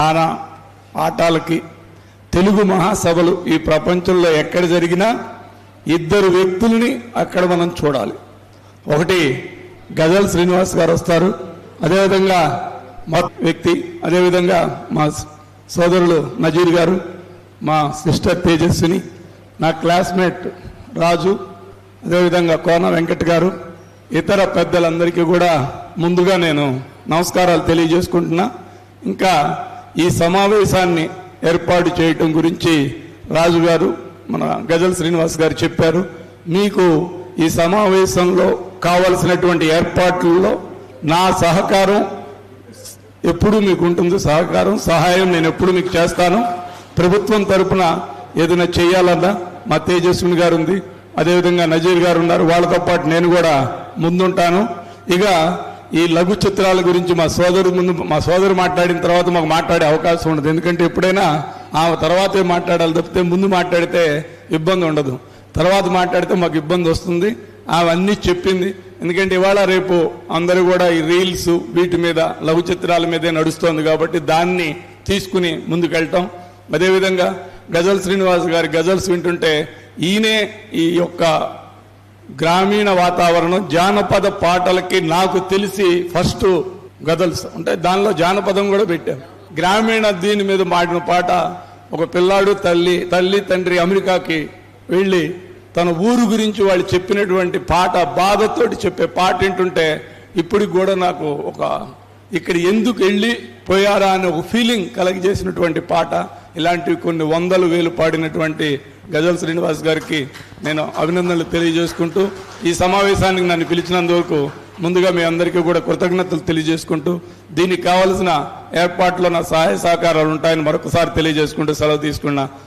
నానా ఆటాలకి తెలుగు మహాసభలు ఈ ప్రపంచంలో ఎక్కడ జరిగినా ఇద్దరు వ్యక్తుల్ని అక్కడ మనం చూడాలి. ఒకటి గజల్ శ్రీనివాస్ గారు వస్తారు, అదేవిధంగా మా వ్యక్తి, అదేవిధంగా మా సోదరులు నజీర్ గారు, మా సిస్టర్ తేజస్విని, నా క్లాస్మేట్ రాజు, అదేవిధంగా కోన వెంకట్ గారు, ఇతర పెద్దలందరికీ కూడా ముందుగా నేను నమస్కారాలు తెలియజేసుకుంటున్నా. ఇంకా ఈ సమావేశాన్ని ఏర్పాటు చేయటం గురించి రాజు గారు, మన గజల్ శ్రీనివాస్ గారు చెప్పారు. మీకు ఈ సమావేశంలో కావలసినటువంటి ఏర్పాట్లలో నా సహకారం ఎప్పుడు మీకు ఉంటుంది. సహాయం నేను ఎప్పుడు మీకు చేస్తాను. ప్రభుత్వం తరఫున ఏదైనా చేయాలన్నా మా తేజస్విని గారు ఉంది, అదేవిధంగా నజీర్ గారు ఉన్నారు, వాళ్ళతో పాటు నేను కూడా ముందుంటాను. ఇక ఈ లఘు చిత్రాల గురించి మా సోదరు మాట్లాడిన తర్వాత మాకు మాట్లాడే అవకాశం ఉండదు. ఎందుకంటే ఎప్పుడైనా ఆ తర్వాతే మాట్లాడాలి తప్పితే ముందు మాట్లాడితే ఇబ్బంది ఉండదు, తర్వాత మాట్లాడితే మాకు ఇబ్బంది వస్తుంది. అవన్నీ చెప్పింది. ఎందుకంటే ఇవాళ రేపు అందరూ కూడా ఈ రీల్స్ వీటి మీద లఘు చిత్రాల మీదే నడుస్తోంది కాబట్టి దాన్ని తీసుకుని ముందుకెళ్ళటం. అదేవిధంగా గజల్ శ్రీనివాస్ గారి గజల్స్ వింటుంటే ఈయనే ఈ యొక్క గ్రామీణ వాతావరణం జానపద పాటలకి నాకు తెలిసి ఫస్ట్ గజల్స్ అంటే దానిలో జానపదం కూడా పెట్టాను. గ్రామీణ దీని మీద పాడిన పాట, ఒక పిల్లాడు తల్లి తండ్రి అమెరికాకి వెళ్ళి తన ఊరు గురించి వాళ్ళు చెప్పినటువంటి పాట, బాధతోటి చెప్పే పాట వింటుంటే ఇప్పటికి కూడా నాకు ఒక ఇక్కడ ఎందుకు వెళ్ళి పోయారా అనే ఒక ఫీలింగ్ కలగజేసినటువంటి పాట. ఇలాంటివి కొన్ని వందలు వేలు పాడినటువంటి గజల్ శ్రీనివాస్ గారికి నేను అభినందనలు తెలియజేసుకుంటూ, ఈ సమావేశానికి నన్ను పిలిచినందుకు ముందుగా మీ అందరికీ కూడా కృతజ్ఞతలు తెలియజేసుకుంటూ, దీనికి కావలసిన ఏర్పాట్లో నా సహాయ సహకారాలు ఉంటాయని మరొకసారి తెలియజేసుకుంటూ సెలవు తీసుకున్నా.